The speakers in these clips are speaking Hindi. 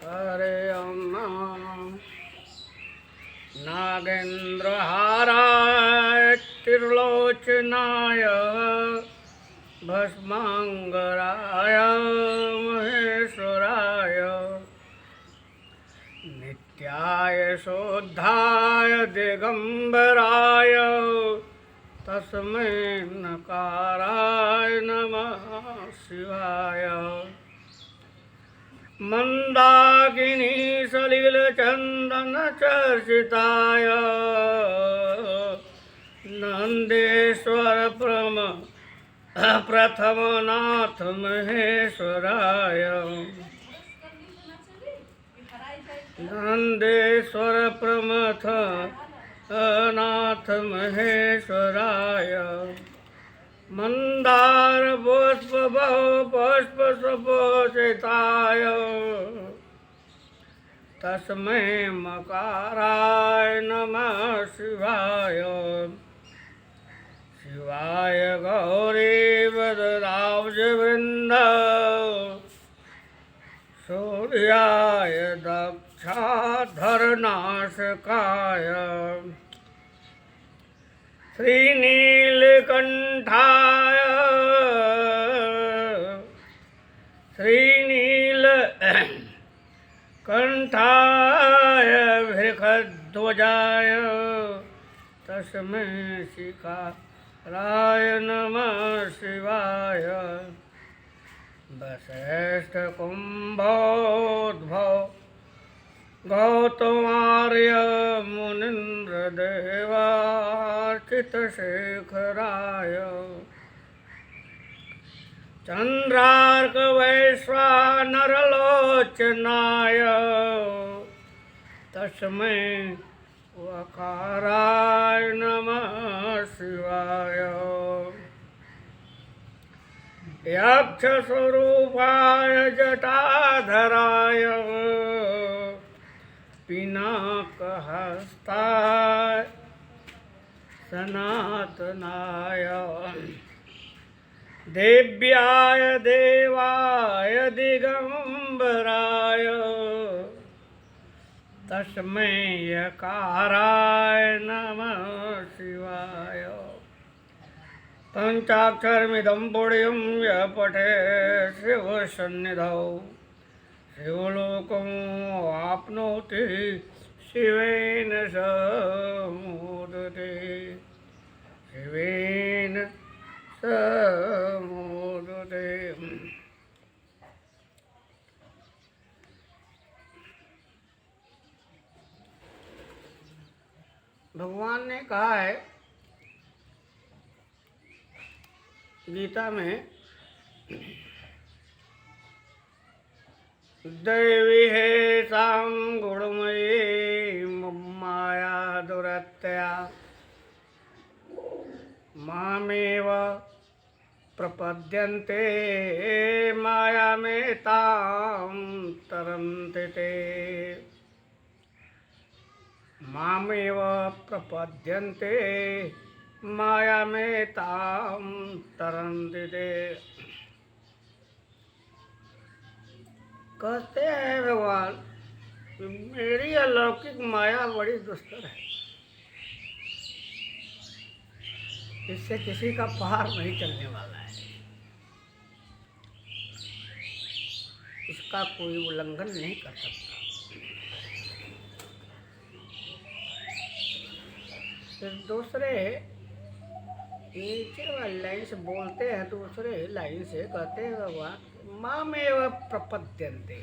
हरे नागेन्द्रहाराय त्रिलोचनाय भस्मांगराय महेश्वराय नित्याय शुद्धाय दिगंबराय तस्मै नकाराय नमः शिवाय। मंदाकिनी सलिल चंदन चर्चिताय नंदेश्वर प्रथमनाथ महेश्वराय नंदेश्वर प्रथमनाथ महेश्वराय मंदार पुष्प पुष्प सुपोषिताय तस्मै मकाराय नमः शिवाय। शिवाय गौरी वदराब्जवृन्द सूर्याय दक्षाधरनाशकाय श्रीनीलकंठाय वृषध्वजाय तस्मै शिखाराय नमः शिवाय। वसिष्ठकुम्भोद्भव गौतमार्य मुनीन्द्रदेवार्चितशेखराय चन्द्रार्कवैश्वानरलोचनाय तस्मै वकाराय नमः शिवाय। यक्षस्वरूपाय जटाधराय पिनाकहस्ताय सनातनाय देव्याय देवाय दिगंबराय तस्मै यकाराय नमः शिवाय। पंचाक्षरमिदं पुण्यं यः पठेत् शिवसन्निधौ शिवलोकम् आप्नोति शिवेन सह मोदते शिवेन सह मोदते। भगवान ने कहा है गीता में, दैवी है साम गुणमयी माया दुरत्या मामेव प्रपद्यन्ते माया में ताम तरन्ते ते मामेव प्रपद्यन्ते माया में ताम तरन्ते ते। कहते हैं भगवान, मेरी अलौकिक माया बड़ी दुस्तर है, इससे किसी का पार नहीं चलने वाला है, इसका कोई उल्लंघन नहीं कर सकता। फिर दूसरे नीचे वाली लाइन से बोलते हैं, दूसरे लाइन से कहते हैं भगवान मामेव प्रपद्यन्ते,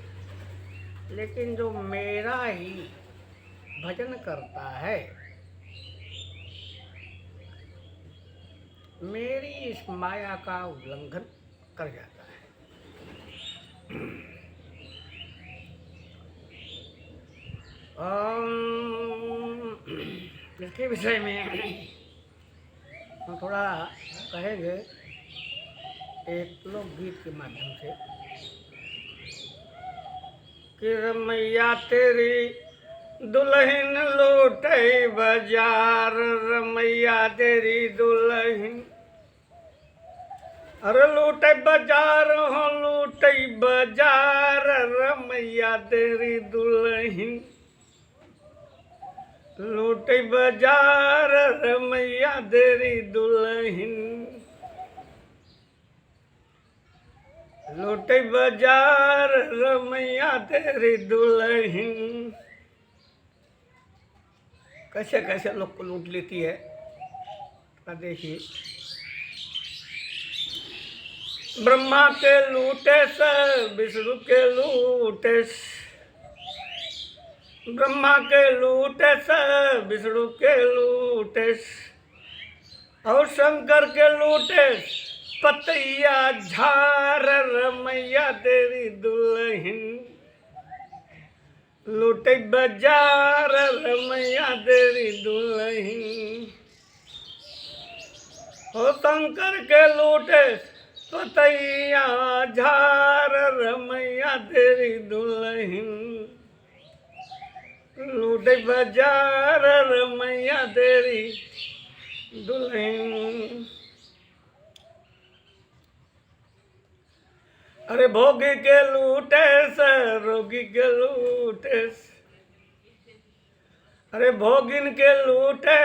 लेकिन जो मेरा ही भजन करता है, मेरी इस माया का उल्लंघन कर जाता है। इसके विषय में हम थोड़ा कहेंगे एक लोकगीत के माध्यम से कि रमैया तेरी दुल्हन लूटे बाजार, रमैया तेरी दुल्हन अरे लूटे बाजार हो लूटे बाजार, रमैया रमैया तेरी दुल्हन लूटे बाजार रमैया तेरी दुल्हन लूटे बाजार रमैया तेरी दुल्हन। कैसे कैसे लोग को लूट लेती है देखिए। ब्रह्मा के लूटे से विष्णु के लूटे ब्रह्मा के लूटे से विष्णु के लूटे और शंकर के लूटे पतैया झार रमैया तेरी दुल्हन लूटे बाजार रमैया तेरी दुल्हन। हो शंकर के लूटे पतैया झार रमैया तेरी दुल्हन लूटे बाजार रमैया तेरी दुल्हन। अरे भोगी के लूटे से रोगी के लूटे अरे भोगिन के लूटे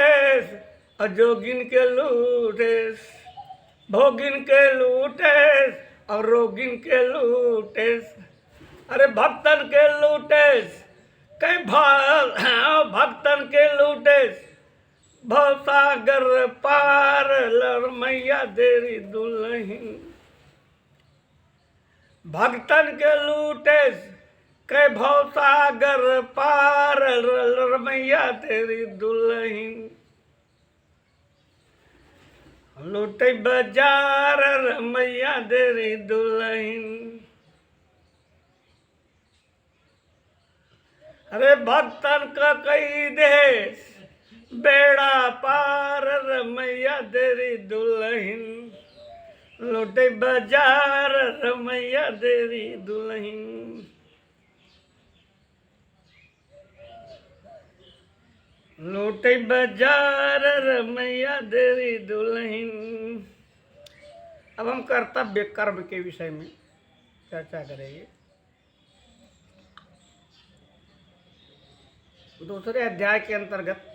अजोगिन के लूटे भोगिन के लूटे और रोगिन के लूटे अरे भक्तन के लूटे कई भक्तन के लूटे भवसागर पार रमैया तेरी दुल्हन भक्तन के लूटे कई भवसागर पार रमैया तेरी दुल्हन लूटे बाजार रमैया तेरी दुल्हन। अरे भक्तन का कई देश बेड़ा पार रमैया तेरी दुल्हन लूटे बाजार रमैया तेरी दुल्हन लूटे बाजार रमैया तेरी दुल्हन। अब हम कर्तव्य कर्म के विषय में चर्चा करेंगे। दूसरे अध्याय के अंतर्गत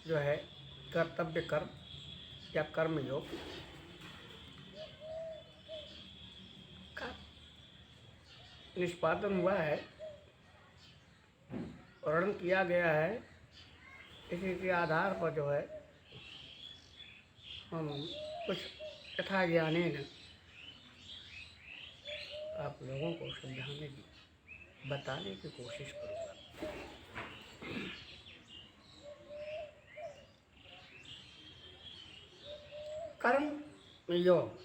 जो है कर्तव्य कर्म या कर्म योग का निष्पादन हुआ है, वर्णन किया गया है। इसी के आधार पर जो है हम कुछ यथा ज्ञाने न आप लोगों को समझाने की बताने की कोशिश करूँगा। कर्म योग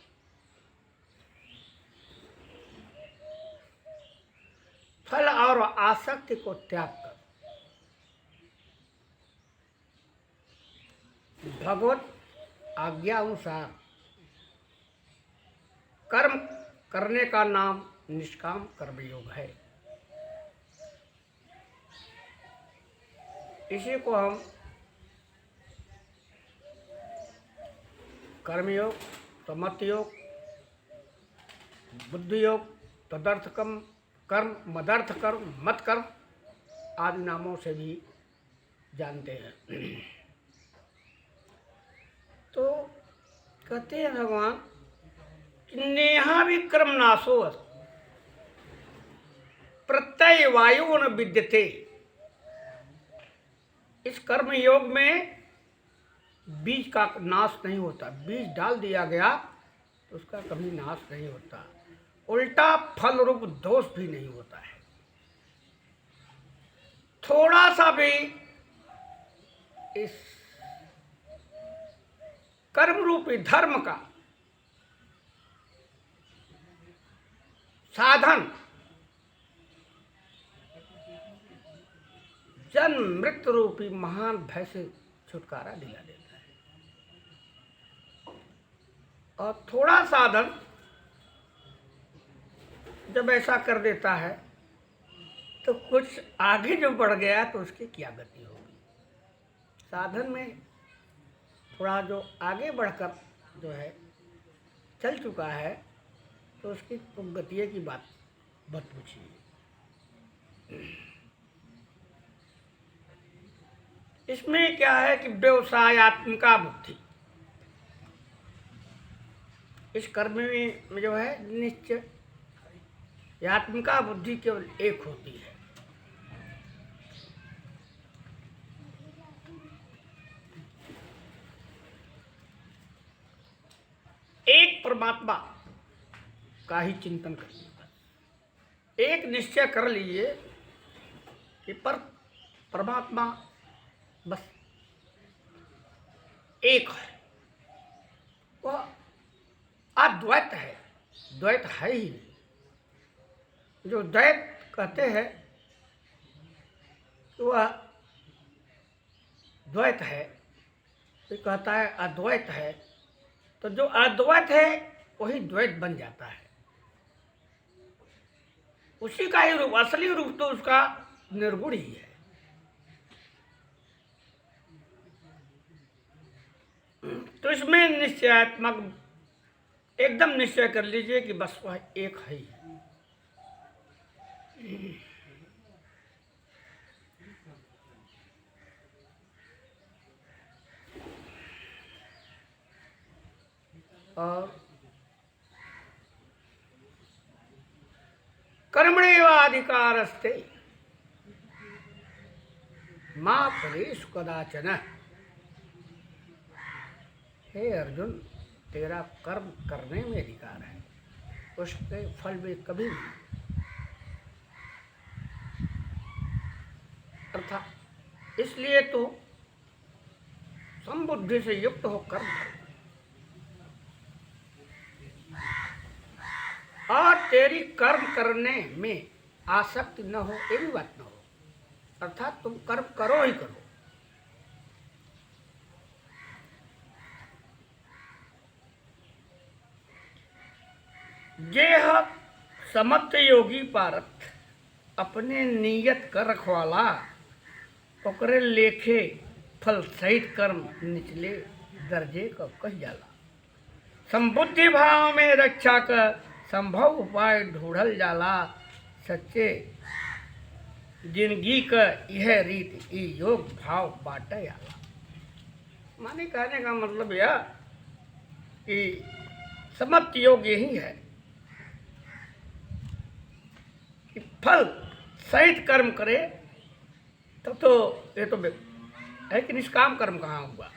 फल और आसक्ति को त्याग कर भगवत आज्ञा अनुसार कर्म करने का नाम निष्काम कर्मयोग है। इसी को हम कर्मयोग, तमत योग, बुद्धि योग, तदर्थ कर्म, मदर्थ कर्म, मत कर्म आदि नामों से भी जानते हैं। तो कहते हैं भगवान नेहा विक्रम नाशो प्रत्यय वायु न विद्यते। इस कर्म योग में बीज का नाश नहीं होता। बीज डाल दिया गया तो उसका कभी नाश नहीं होता, उल्टा फल रूप दोष भी नहीं होता है। थोड़ा सा भी इस कर्म रूपी धर्म का साधन जन्म मृत्यु रूपी महान भय से छुटकारा दिला देता है। और थोड़ा साधन जब ऐसा कर देता है तो कुछ आगे जो बढ़ गया तो उसकी क्या गति होगी। साधन में थोड़ा जो आगे बढ़कर जो है चल चुका है तो उसकी गति की बात पूछिए। इसमें क्या है कि व्यवसायत्मिका बुद्धि, इस कर्म में जो है निश्चय आत्मिका बुद्धि केवल एक होती है। एक परमात्मा का ही चिंतन करिए। एक निश्चय कर लीजिए कि परमात्मा बस एक है, वह अद्वैत है, द्वैत है ही नहीं। जो द्वैत कहते हैं वह द्वैत है, तो कहता है अद्वैत है, तो जो अद्वैत है वही द्वैत बन जाता है। उसी का ही रूप, असली रूप तो उसका निर्गुण ही है। तो इसमें निश्चयात्मक एकदम निश्चय कर लीजिए कि बस वह एक है ही। और कर्मण्येवाधिकारस्ते मा फलेषु कदाचन। हे अर्जुन, तेरा कर्म करने में अधिकार है, उसके फल में कभी नहीं। अर्थात इसलिए तो समबुद्धि से युक्त हो कर्म करो, और तेरी कर्म करने में आसक्ति न हो, ये भी बात न हो। अर्थात तुम कर्म करो ही करो। जेह समर्थ योगी पारथ अपने नियत कर रखवाला, ओकरे लेखे फल सहित कर्म निचले दर्जे का कह जाला। संबुद्धि भाव में रक्षा का संभव उपाय ढूंढल जाला। सच्चे जिंदगी का यह रीत ई योग भाव बाटे जाला। माने कहने का मतलब यह कि समर्थ योग यही है कि फल सहित कर्म करे, तब तो ये तो है कि निष्काम कर्म कहाँ हुआ।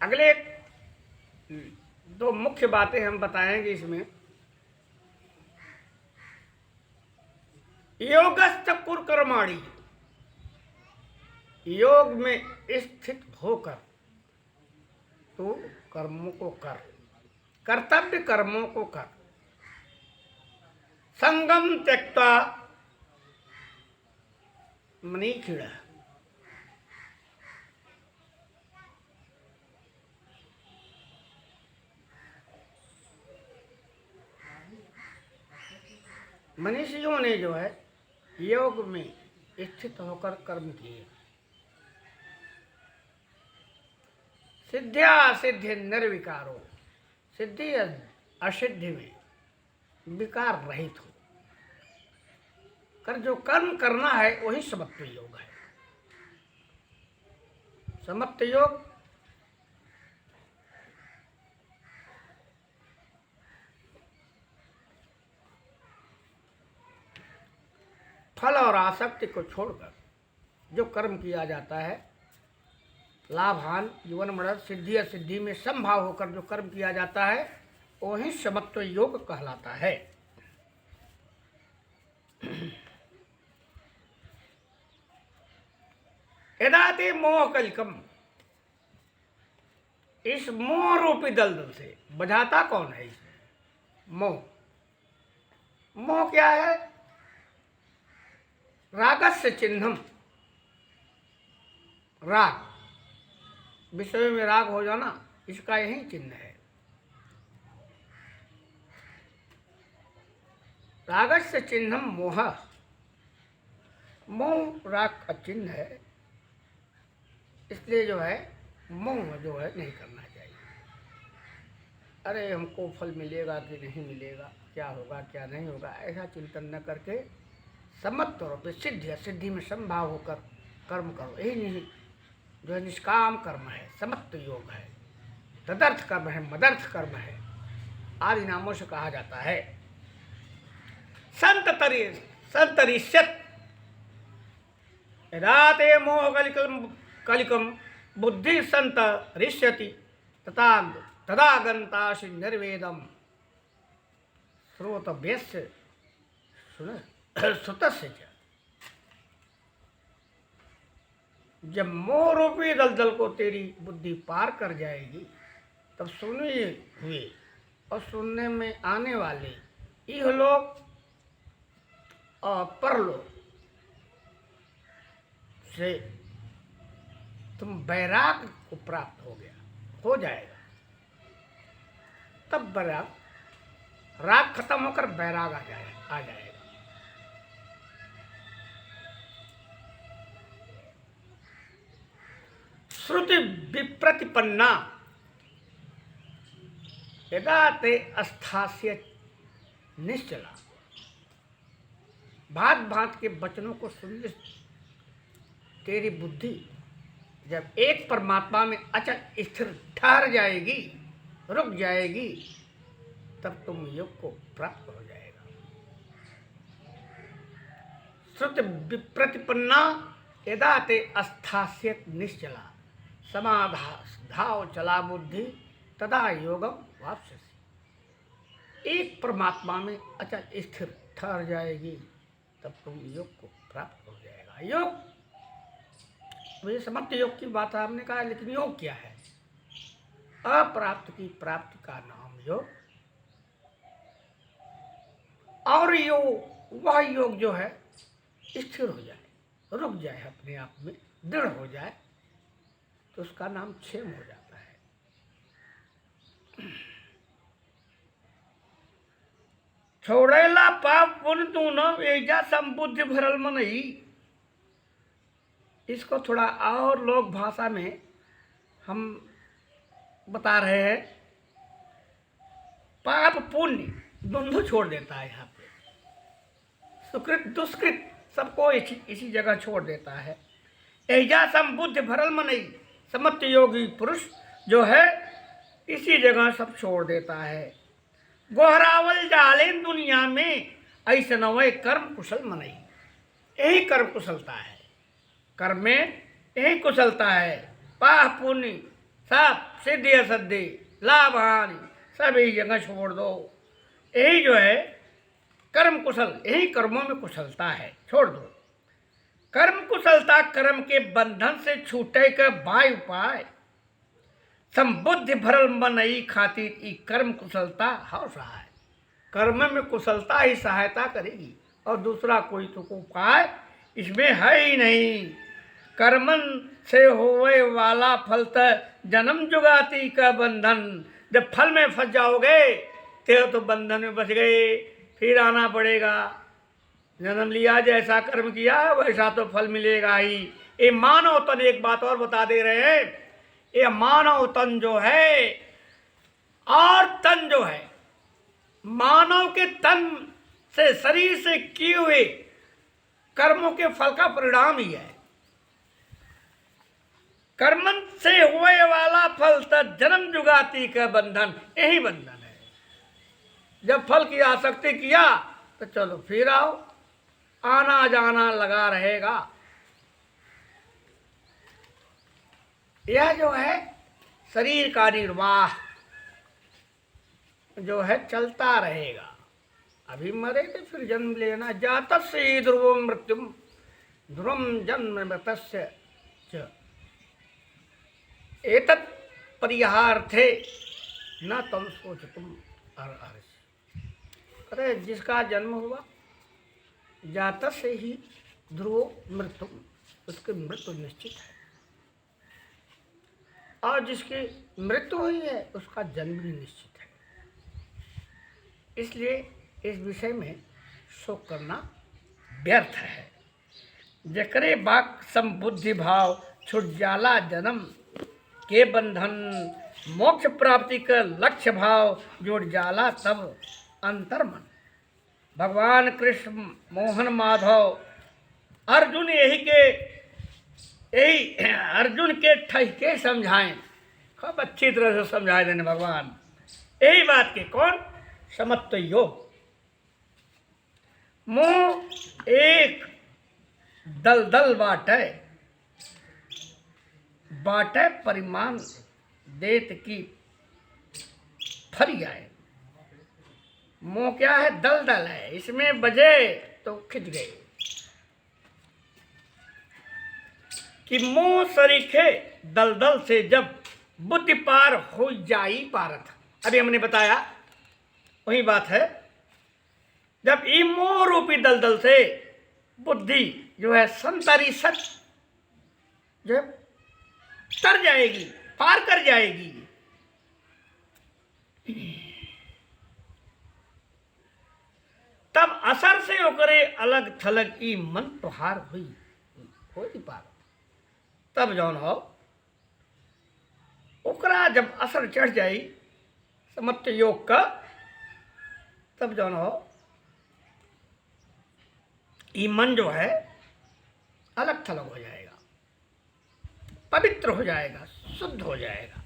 अगले दो मुख्य बातें हम बताएंगे इसमें। योगस्थ कुर कर्माणि, योग में स्थित होकर तो कर्मों को कर, कर्तव्य कर्मों को कर। संगम त्यक्ता मनीखिड़, मनीषियों ने जो है योग में स्थित होकर कर्म किए। सिद्ध्या सिद्धि निर्विकारो, सिद्धि असिद्धि में विकार रहित हो कर जो कर्म करना है वही समत्व योग है। समत्व योग फल और आसक्ति को छोड़कर जो कर्म किया जाता है, लाभान जीवन मरण सिद्धि असिद्धि में समभाव होकर जो कर्म किया जाता है वही समत्व योग कहलाता है। यदाते मोह कलिकम, इस मोह रूपी दलदल से बझाता कौन है? इसमें मोह, मोह क्या है? रागस्य चिन्हम, राग, विषय में राग हो जाना, इसका यही चिन्ह है। रागस्य चिन्हम मोह, मोह राग का चिन्ह है। इसलिए जो है मोह जो है नहीं करना चाहिए। अरे हमको फल मिलेगा कि नहीं मिलेगा, क्या होगा क्या नहीं होगा, ऐसा चिंतन न करके सम्मत तौर पर सिद्धि असिद्धि में समभाव होकर कर्म करो। यही नहीं जो है निष्काम कर्म है, समत्त योग है, तदर्थ कर्म है, मदर्थ कर्म है, आदि नामों से कहा जाता है। संतरिष्यत राते मोह कलिकम बुद्धि संत ऋष्यति तथा तदा गंतासि निर्वेदम श्रोतव्यस्य सुतस्य च। जब मोह रूपी दलदल को तेरी बुद्धि पार कर जाएगी तब सुने हुए और सुनने में आने वाले इहलोक और परलोक से तुम वैराग को प्राप्त हो जाएगा। तब वैराग, राग खत्म होकर वैराग आ जाएगा। श्रुति विप्रतिपन्ना यदा ते अस्थास्य निश्चला। भांत भांत के वचनों को सुनने तेरी बुद्धि जब एक परमात्मा में अचल स्थिर ठहर जाएगी, रुक जाएगी, तब तुम योग को प्राप्त हो जाएगा। श्रुति विप्रतिपन्ना यदा ते अस्थास्यत निश्चला समाधाव चला बुद्धि तदा योगम वापस्यसि। एक परमात्मा में अचल स्थिर ठहर जाएगी, तब तुम योग को प्राप्त हो जाएगा। योग मुझे समस्त योग की बात आपने कहा, लेकिन योग क्या है? अप्राप्त की प्राप्ति का नाम योग। और योग वह योग जो है स्थिर हो जाए, रुक जाए, अपने आप में दृढ़ हो जाए, तो उसका नाम क्षेम हो जाता है। छोड़ेला पाप पुण्य तू न एजा संबुद्धि भरल मनई। इसको थोड़ा और लोक भाषा में हम बता रहे हैं। पाप पुण्य दोनों छोड़ देता है यहाँ पे, सुकृत दुष्कृत सबको इसी जगह छोड़ देता है। एजा संबुद्धि भरल मनई, समस्त योगी पुरुष जो है इसी जगह सब छोड़ देता है। गोहरावल जालेन दुनिया में ऐसे नवे कर्म कुशल मनई। यही कर्म कुशलता है, कर्म में यही कुशलता है। पाप पुण्य सब सिद्धि असद्धि लाभ हानि सब यही जगह छोड़ दो। यही जो है कर्म कुशल, यही कर्मों में कुशलता है, छोड़ दो। कर्म कुशलता कर्म के बंधन से छूटे का बाय उपाय। संबुद्धि भरल मनई खातिर ई कर्म कुशलता हव सहाय। कर्म में कुशलता ही सहायता करेगी और दूसरा कोई तो उपाय इसमें है ही नहीं। कर्मन से होवे वाला फल त जन्म जुगाती का बंधन। जब फल में फंस जाओगे तो बंधन में फंस गए, फिर आना पड़ेगा। जन्म लिया, जैसा कर्म किया वैसा तो फल मिलेगा ही। ये मानव तन, एक बात और बता दे रहे हैं, ये मानव तन जो है और तन जो है, मानव के तन से शरीर से किए हुए कर्मों के फल का परिणाम ही है। कर्मन से हुए वाला फल तक जन्म जुगाती का बंधन, यही बंधन है। जब फल की आसक्ति किया तो चलो फिर आओ, आना जाना लगा रहेगा। यह जो है शरीर का निर्वाह जो है चलता रहेगा। अभी मरे तो फिर जन्म लेना। जातस्य ही ध्रुवम मृत्युम ध्रुवम जन्म मृतस्य च एतत् परिहार्थे न तम सोचतुम अर्हसि। अरे जिसका जन्म हुआ, जातः से ही ध्रुव मृत्यु, उसकी मृत्यु निश्चित है। और जिसकी मृत्यु हुई है उसका जन्म भी निश्चित है। इसलिए इस विषय में शोक करना व्यर्थ है। जकरे बाक संबुद्धि भाव छुट जाला जन्म के बंधन, मोक्ष प्राप्ति का लक्ष्य भाव जोड़ जाला तब अंतर मन। भगवान कृष्ण, मोहन माधव, अर्जुन यही अर्जुन के ठहके समझाएं, खूब अच्छी तरह से समझाए देने भगवान यही बात के। कौन? समत्व योग। मोह एक दलदल बाटे, बाटे परिमाण देत की फरी आए। मोह क्या है? दलदल है, इसमें बजे तो खिंच गए। कि मोह सरीखे दलदल से जब बुद्धि पार हो जाई पारत। अभी हमने बताया वही बात है, जब ई मोह रूपी दलदल से बुद्धि जो है संतरी सच जो है तर जाएगी, पार कर जाएगी। तब असर से ओकरे अलग थलग ई मन तुहार हुई हो ही पार। तब जौन हो ओकरा जब असर चढ़ जाई समत्व योग का, तब जौन हो ई मन जो है अलग थलग हो जाएगा, पवित्र हो जाएगा, शुद्ध हो जाएगा।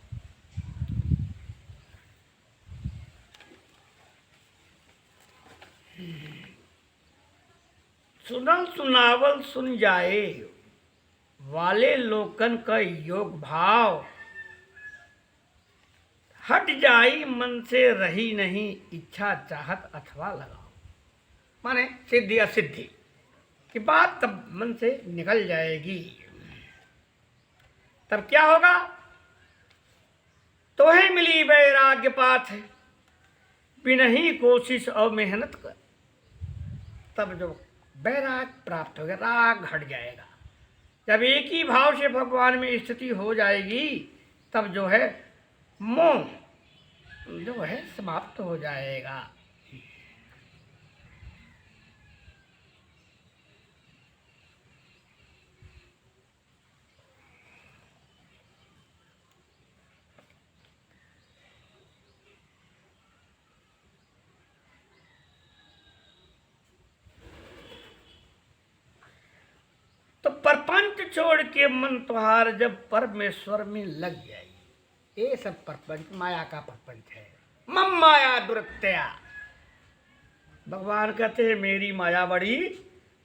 सुनल सुनावल सुन जाए वाले लोकन का योग भाव, हट जाई मन से रही नहीं इच्छा चाहत अथवा लगाओ। माने सिद्धि असिद्धि की बात तब मन से निकल जाएगी। तब क्या होगा? तोहे मिली वैराग्य पाथ, बिना ही कोशिश और मेहनत कर। तब जो वैराग प्राप्त हो गया, राग हट जाएगा। जब एक ही भाव से भगवान में स्थिति हो जाएगी, तब जो है मोह जो है समाप्त हो जाएगा। तो प्रपंच छोड़ के मन तुहार जब परमेश्वर में लग जाएगी। ये सब प्रपंच माया का प्रपंच है। मम माया दुरत्या। भगवान कहते हैं मेरी माया बड़ी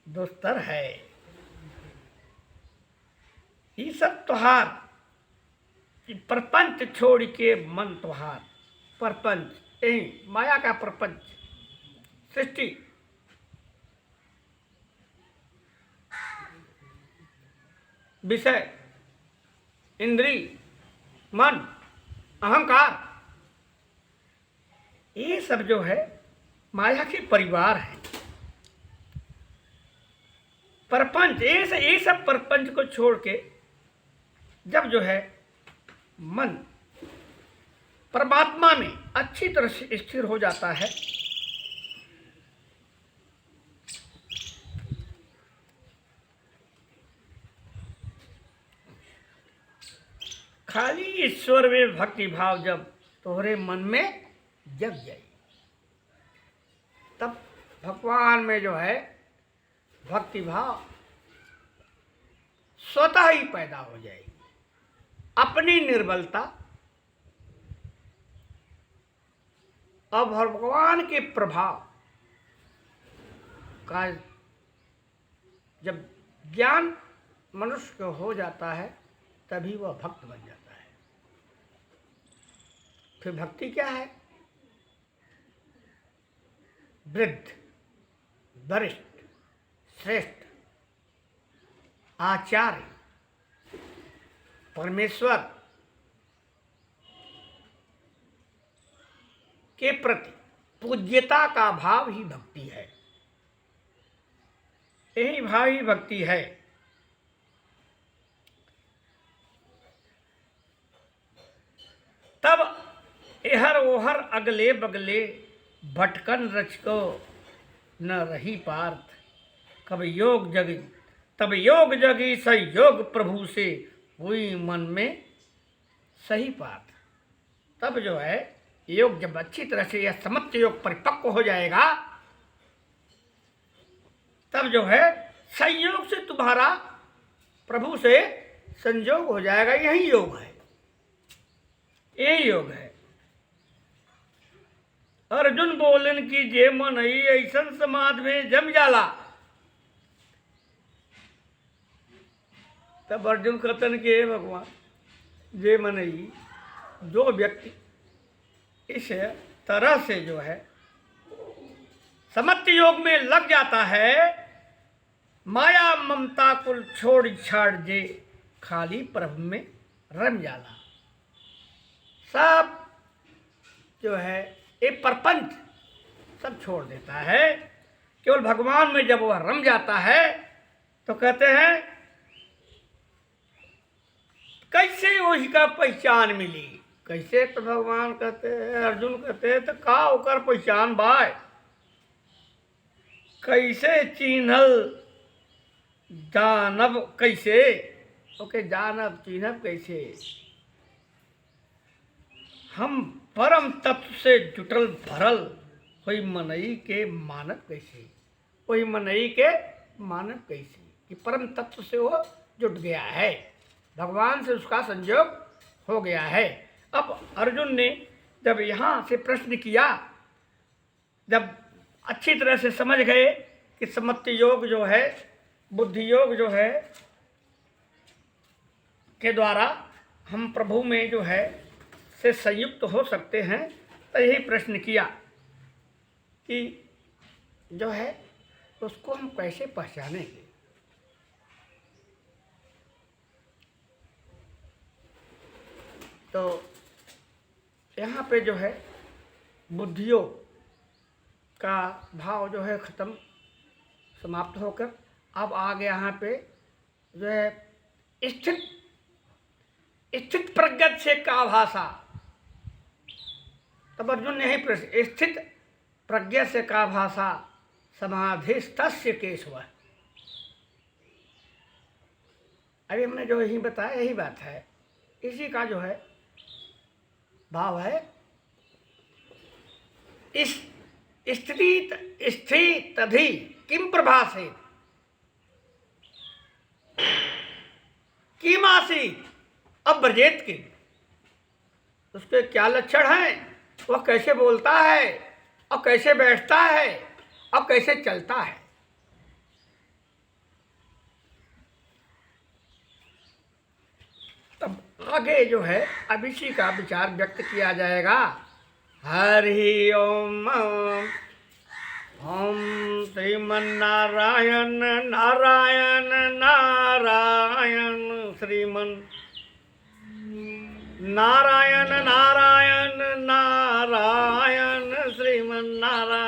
दुस्तर है। ये सब तुहार प्रपंच छोड़ के मन तुहार, प्रपंच यही माया का प्रपंच, सृष्टि, विषय, इंद्री, मन, अहंकार, ये सब जो है माया के परिवार है। प्रपंच ये सब प्रपंच को छोड़ के जब जो है मन परमात्मा में अच्छी तरह से स्थिर हो जाता है, खाली ईश्वर में भक्ति भाव जब तोहरे मन में जग जाए, तब भगवान में जो है भक्ति भाव स्वतः ही पैदा हो जाएगी। अपनी निर्बलता और भगवान के प्रभाव का जब ज्ञान मनुष्य को हो जाता है, तभी वह भक्त बन जाता है। फिर भक्ति क्या है? वृद्ध, वरिष्ठ, श्रेष्ठ, आचार्य, परमेश्वर के प्रति पूज्यता का भाव ही भक्ति है। यही भाव ही भक्ति है। तब एहर ओहर अगले बगले भटकन रचको न रही पार्थ। कब योग जगी तब योग जगी संयोग प्रभु से हुई मन में सही बात। तब जो है योग जब अच्छी तरह से यह समत्त योग परिपक्व हो जाएगा, तब जो है संयोग से तुम्हारा प्रभु से संयोग हो जाएगा। यही योग है, यही योग है। अर्जुन बोलन की जे मन ऐसन समाधि में जम जाला। तब अर्जुन कथन के भगवान जे मनई, जो व्यक्ति इस तरह से जो है समत्त योग में लग जाता है, माया ममता कुल छोड़ छाड़ जे खाली प्रभु में रम जाला। सब जो है ये प्रपंच सब छोड़ देता है, केवल भगवान में जब वह रम जाता है तो कहते हैं कैसे वही का पहचान मिली। कैसे? तो भगवान कहते हैं, अर्जुन कहते हैं तो का ओकर पहचान बाय, कैसे चिन्हल जानब कैसे, ओके जानब चिन्हब कैसे। हम परम तत्व से जुटल भरल वही मनई के मानव कैसे, वही मनई के मानव कैसे कि परम तत्व से वो जुट गया है, भगवान से उसका संयोग हो गया है। अब अर्जुन ने जब यहाँ से प्रश्न किया, जब अच्छी तरह से समझ गए कि समत्त योग जो है, बुद्धि योग जो है के द्वारा हम प्रभु में जो है से संयुक्त हो सकते हैं, तो यही प्रश्न किया कि जो है उसको हम कैसे पहचानेंगे। तो यहाँ पे जो है बुद्धियों का भाव जो है ख़त्म समाप्त होकर अब आ गया यहाँ पे जो है स्थित प्रज्ञत से का भाषा। तब अर्जुन ने ही प्रश्न, स्थित प्रज्ञा से का भाषा समाधिस्तस्य केशव। अभी हमने जो यही बताया यही बात है, इसी का जो है भाव है इस स्थिति तभी किम प्रभासे किम आसीत अब ब्रजेत के, उसके क्या लक्षण हैं, वह कैसे बोलता है, अब कैसे बैठता है, अब कैसे चलता है। तब आगे जो है अब इसी का विचार व्यक्त किया जाएगा। हरि ओम ओम श्रीमन्नारायण नारायण नारायण श्रीमन नारायण नारायण